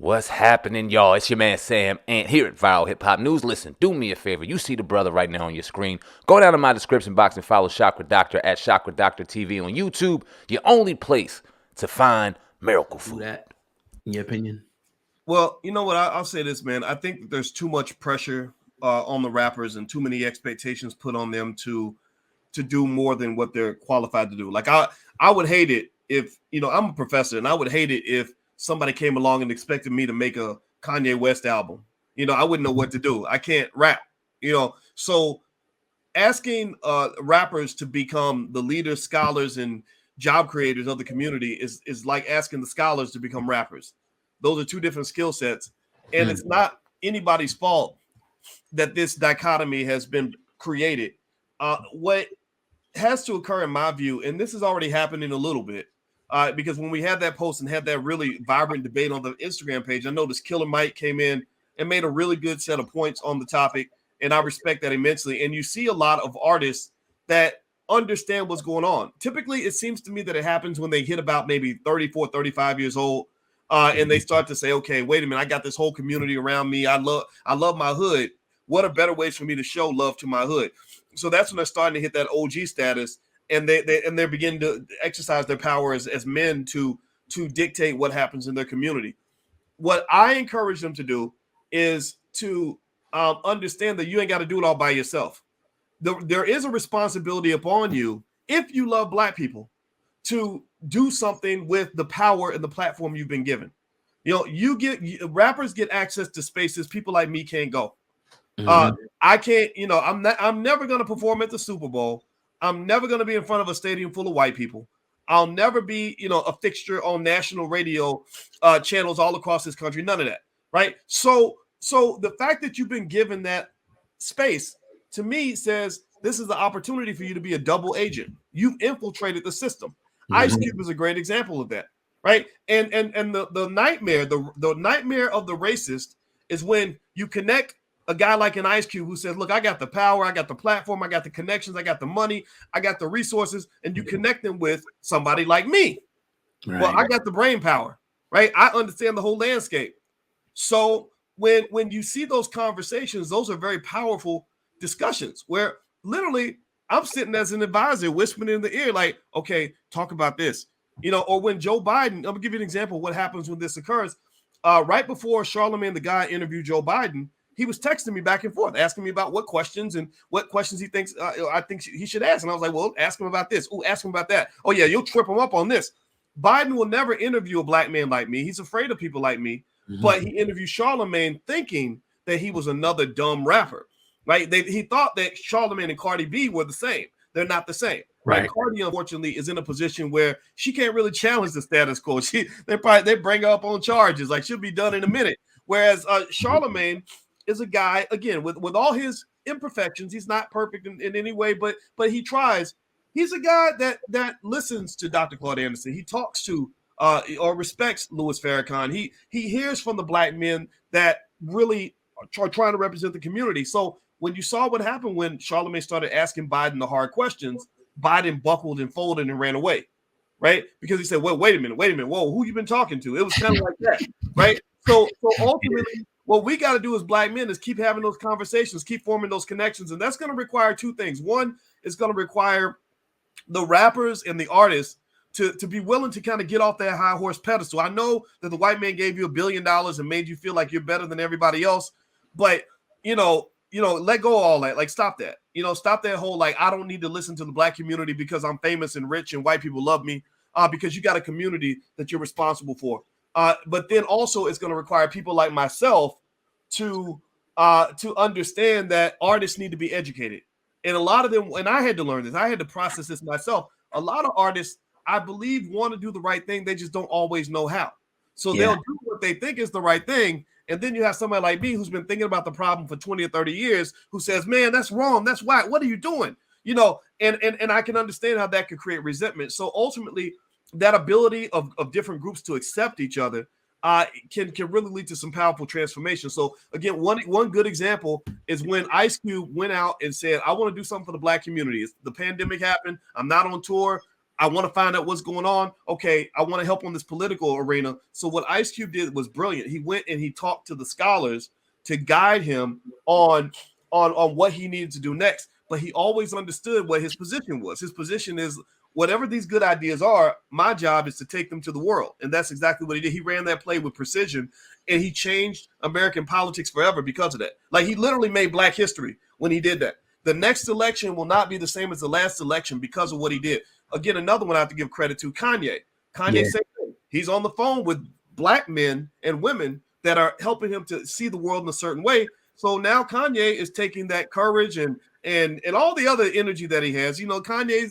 What's happening, y'all? It's your man Sam Ant here at Viral Hip Hop News. Listen, do me a favor. You see the brother right now on your screen. Go down to my description box and follow Chakra Doctor at Chakra Doctor TV on YouTube. Your only place to find miracle food. That, in your opinion? Well, you know what? I'll say this, man. I think there's too much pressure on the rappers and too many expectations put on them to do more than what they're qualified to do. Like I would hate it if, I'm a professor, and I would hate it if somebody came along and expected me to make a Kanye West album. I wouldn't know what to do. I can't rap, So asking rappers to become the leaders, scholars, and job creators of the community is like asking the scholars to become rappers. Those are two different skill sets. And it's not anybody's fault that this dichotomy has been created. What has to occur, in my view, and this is already happening a little bit, because when we had that post and had that really vibrant debate on the Instagram page, I noticed Killer Mike came in and made a really good set of points on the topic, and I respect that immensely. And you see a lot of artists that understand what's going on. Typically, it seems to me that it happens when they hit about maybe 34, 35 years old, and they start to say, okay, wait a minute, I got this whole community around me. I love my hood. What are better ways for me to show love to my hood? So that's when they're starting to hit that OG status, and they're beginning to exercise their power as men to dictate what happens in their community. What I encourage them to do is to understand that you ain't got to do it all by yourself. There is a responsibility upon you, if you love Black people, to do something with the power and the platform you've been given. Rappers get access to spaces people like me can't go. I can't, I'm never going to perform at the Super Bowl. I'm never going to be in front of a stadium full of white people. I'll never be, a fixture on national radio channels all across this country. None of that. Right. So the fact that you've been given that space, to me, says this is the opportunity for you to be a double agent. You've infiltrated the system. Ice Cube is a great example of that. Right. And the nightmare, the nightmare of the racist is when you connect a guy like an Ice Cube who says, look, I got the power, I got the platform, I got the connections, I got the money, I got the resources, and you connect them with somebody like me. Right. Well, I got the brain power, right? I understand the whole landscape. So when you see those conversations, those are very powerful discussions where literally I'm sitting as an advisor whispering in the ear, like, okay, talk about this. Or when Joe Biden, I'm gonna give you an example of what happens when this occurs. Right before Charlamagne the Guy interviewed Joe Biden, he was texting me back and forth, asking me about what questions he thinks I think he should ask. And I was like, well, ask him about this. Oh, ask him about that. Oh, yeah, you'll trip him up on this. Biden will never interview a Black man like me. He's afraid of people like me. But he interviewed Charlamagne thinking that he was another dumb rapper, right? He thought that Charlamagne and Cardi B were the same. They're not the same. Right. Cardi, unfortunately, is in a position where she can't really challenge the status quo. They bring her up on charges, like she'll be done in a minute. Whereas Charlamagne is a guy, again, with all his imperfections. He's not perfect in any way, but he tries. He's a guy that listens to Dr. Claude Anderson. He talks to or respects Louis Farrakhan. He hears from the Black men that really are trying to represent the community. So when you saw what happened when Charlamagne started asking Biden the hard questions, Biden buckled and folded and ran away, right? Because he said, well, wait a minute. Whoa, who you been talking to? It was kind of like that, right? So ultimately, what we got to do as Black men is keep having those conversations, keep forming those connections. And that's going to require two things. One, it's going to require the rappers and the artists to be willing to kind of get off that high horse pedestal. I know that the white man gave you $1 billion and made you feel like you're better than everybody else, but let go of all that. Like, stop that. Stop that whole, like, I don't need to listen to the Black community because I'm famous and rich and white people love me, because you got a community that you're responsible for. But then also it's going to require people like myself to understand that artists need to be educated. And a lot of them, and I had to learn this, I had to process this myself. A lot of artists, I believe, want to do the right thing. They just don't always know how. So they'll do what they think is the right thing. And then you have somebody like me who's been thinking about the problem for 20 or 30 years who says, man, that's wrong. That's whack. What are you doing? And I can understand how that could create resentment. So ultimately, that ability of different groups to accept each other can really lead to some powerful transformation. So again, one good example is when Ice Cube went out and said, I want to do something for the Black community. The pandemic happened. I'm not on tour. I want to find out what's going on. Okay, I want to help on this political arena. So what Ice Cube did was brilliant. He went and he talked to the scholars to guide him on what he needed to do next. But he always understood what his position was. His position is, whatever these good ideas are, my job is to take them to the world. And that's exactly what he did. He ran that play with precision, and he changed American politics forever because of that. Like, he literally made Black history when he did that. The next election will not be the same as the last election because of what he did. Again, another one I have to give credit to, Kanye. Kanye, same thing. He's on the phone with Black men and women that are helping him to see the world in a certain way. So now Kanye is taking that courage and all the other energy that he has. You know, Kanye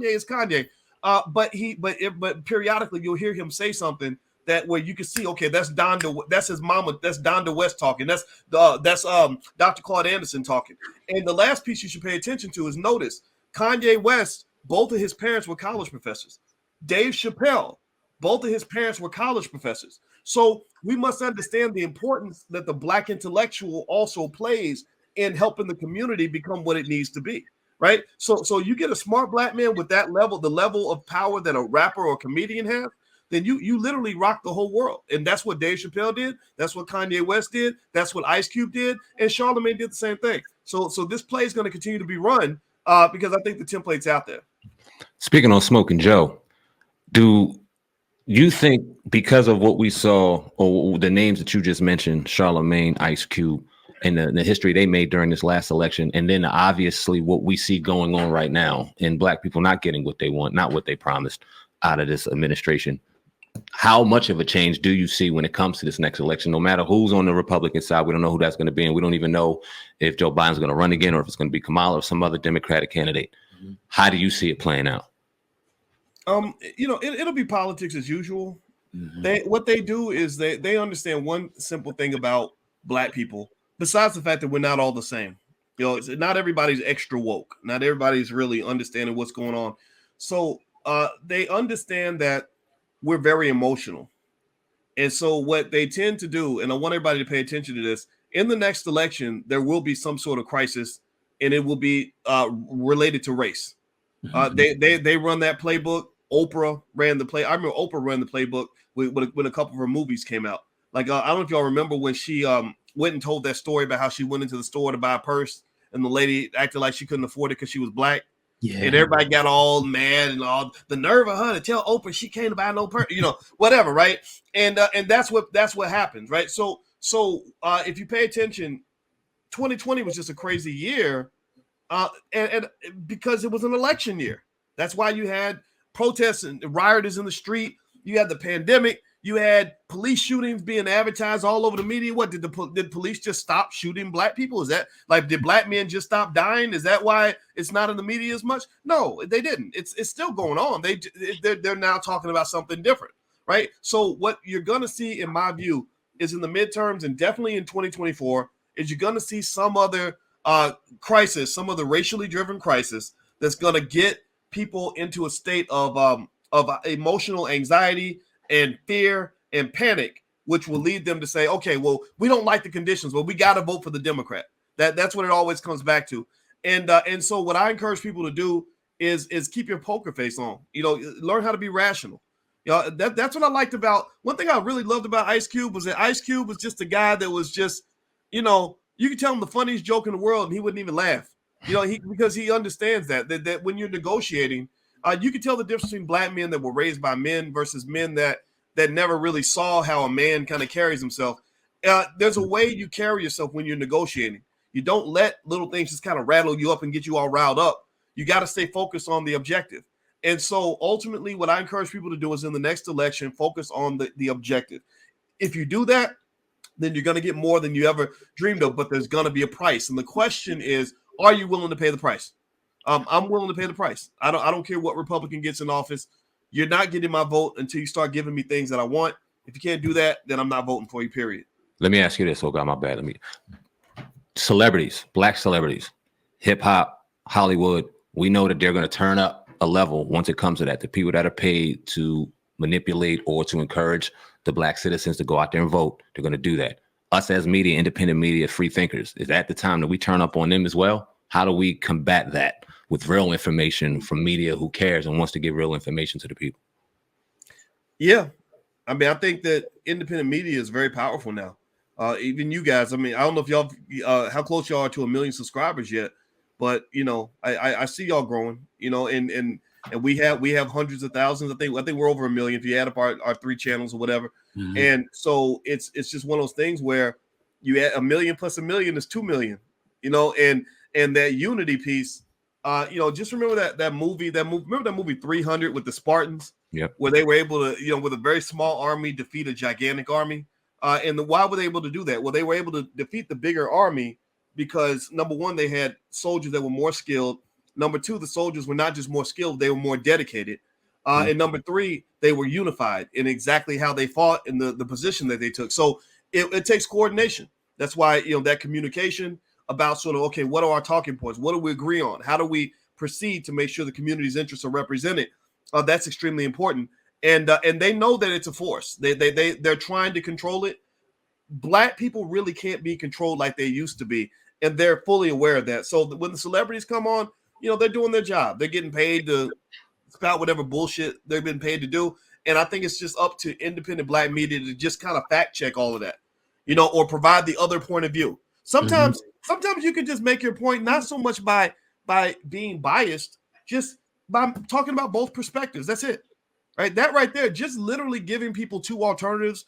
is Kanye. But periodically you'll hear him say something that where you can see, okay, that's his mama, that's Donda West talking. That's Dr. Claude Anderson talking. And the last piece you should pay attention to is, notice Kanye West, both of his parents were college professors. Dave Chappelle, both of his parents were college professors. So we must understand the importance that the Black intellectual also plays in helping the community become what it needs to be, right? So you get a smart Black man with that level, the level of power that a rapper or comedian has, then you literally rock the whole world. And that's what Dave Chappelle did. That's what Kanye West did. That's what Ice Cube did. And Charlamagne did the same thing. So this play is going to continue to be run because I think the template's out there. Speaking on Smoking Joe, do you think because of what we saw, or the names that you just mentioned, Charlamagne, Ice Cube, and the history they made during this last election, and then obviously what we see going on right now in Black people not getting what they want, not what they promised out of this administration, how much of a change do you see when it comes to this next election? No matter who's on the Republican side, we don't know who that's going to be, and we don't even know if Joe Biden's going to run again or if it's going to be Kamala or some other Democratic candidate. Mm-hmm. How do you see it playing out? It'll be politics as usual. Mm-hmm. What they do is they understand one simple thing about Black people, besides the fact that we're not all the same. You know, not everybody's extra woke. Not everybody's really understanding what's going on. So they understand that we're very emotional. And so what they tend to do, and I want everybody to pay attention to this, in the next election, there will be some sort of crisis, and it will be related to race. They run that playbook. Oprah ran the play. I remember Oprah ran the playbook when a couple of her movies came out. Like, I don't know if y'all remember when she went and told that story about how she went into the store to buy a purse, and the lady acted like she couldn't afford it because she was Black. Yeah. And everybody got all mad and all the nerve of her to tell Oprah she can't buy no purse, whatever, right? And that's what happens, right? So if you pay attention, 2020 was just a crazy year, and because it was an election year. That's why you had protests and rioters in the street. You had the pandemic. You had police shootings being advertised all over the media. What did police just stop shooting Black people? Is that like, did Black men just stop dying? Is that why it's not in the media as much? No, they didn't. It's still going on. They're now talking about something different, right? So what you're going to see, in my view, is in the midterms and definitely in 2024, is you're going to see some other crisis, some other racially driven crisis that's going to get people into a state of emotional anxiety and fear and panic, which will lead them to say, okay, well, we don't like the conditions, but we got to vote for the Democrat. That's what it always comes back to. And so what I encourage people to do is keep your poker face on, learn how to be rational. That's what I liked about, one thing I really loved about Ice Cube was that Ice Cube was just a guy that was just, you could tell him the funniest joke in the world and he wouldn't even laugh, because he understands that when you're negotiating, you can tell the difference between Black men that were raised by men versus men that never really saw how a man kind of carries himself. There's a way you carry yourself when you're negotiating. You don't let little things just kind of rattle you up and get you all riled up. You got to stay focused on the objective. And so ultimately what I encourage people to do is in the next election, focus on the objective. If you do that, then you're going to get more than you ever dreamed of, but there's going to be a price. And the question is, are you willing to pay the price? I'm willing to pay the price. I don't care what Republican gets in office. You're not getting my vote until you start giving me things that I want. If you can't do that, then I'm not voting for you, period. Let me ask you this. Oh God, my bad. Celebrities, Black celebrities, hip hop, Hollywood, we know that they're going to turn up a level once it comes to that. The people that are paid to manipulate or to encourage the Black citizens to go out there and vote, they're going to do that. Us as media, independent media, free thinkers, is that the time that we turn up on them as well? How do we combat that with real information from media who cares and wants to give real information to the people? Yeah. I mean, I think that independent media is very powerful now. Even you guys, I mean, I don't know if y'all, how close y'all are to 1 million subscribers yet, but you know, I see y'all growing, you know, and we have hundreds of thousands. I think we're over 1 million if you add up our 3 channels or whatever. Mm-hmm. And so it's just one of those things where you add 1 million plus 1 million is 2 million, you know, and that unity piece, you know, just remember that movie, remember that movie 300 with the Spartans, where they were able to, you know, with a very small army defeat a gigantic army. And why were they able to do that? Well, they were able to defeat the bigger army because, number one, they had soldiers that were more skilled. Number two, the soldiers were not just more skilled, they were more dedicated. And number three, they were unified in exactly how they fought and the position that they took. So it takes coordination. That's why, you know, that communication about sort of, okay, what are our talking points? What do we agree on? How do we proceed to make sure the community's interests are represented? That's extremely important. And they know that it's a force. They're trying to control it. Black people really can't be controlled like they used to be, and they're fully aware of that. So when the celebrities come on, you know, they're doing their job. They're getting paid to spout whatever bullshit they've been paid to do. And I think it's just up to independent Black media to just kind of fact check all of that, you know, or provide the other point of view. Sometimes you can just make your point not so much by being biased, just by talking about both perspectives. That's it. Right, that right there, just literally giving people 2 alternatives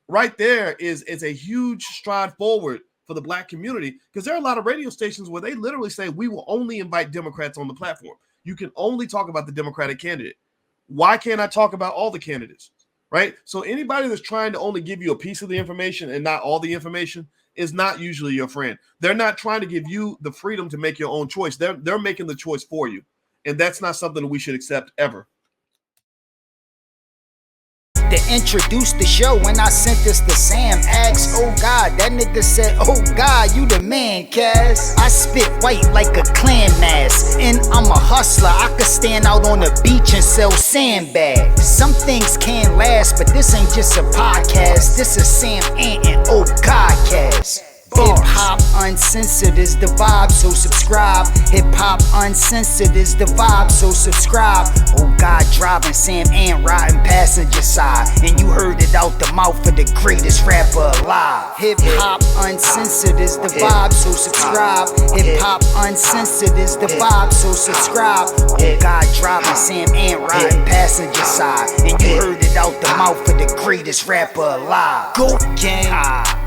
right there is a huge stride forward for the Black community, because there are a lot of radio stations where they literally say we will only invite Democrats on the platform. You can only talk about the Democratic candidate. Why can't I talk about all the candidates? Right? So anybody that's trying to only give you a piece of the information and not all the information is not usually your friend. They're not trying to give you the freedom to make your own choice. They're making the choice for you. And that's not something that we should accept ever. To introduce the show, when I sent this to Sam, asked, oh God, that nigga said, oh God, you the man, Cass. I spit white like a clan mask, and I'm a hustler. I could stand out on the beach and sell sandbags. Some things can't last, but this ain't just a podcast. This is Sam Ant and oh God, Cass. Hip hop uncensored is the vibe, so subscribe. Hip hop uncensored is the vibe, so subscribe. Oh God, driving Sam Ant riding passenger side, and you heard it out the mouth of the greatest rapper alive. Hip hop uncensored is the vibe, so subscribe. Hip hop uncensored is the vibe, so subscribe. Oh God, driving Sam Ant riding passenger side, and you heard it out the mouth of the greatest rapper alive. Go gang.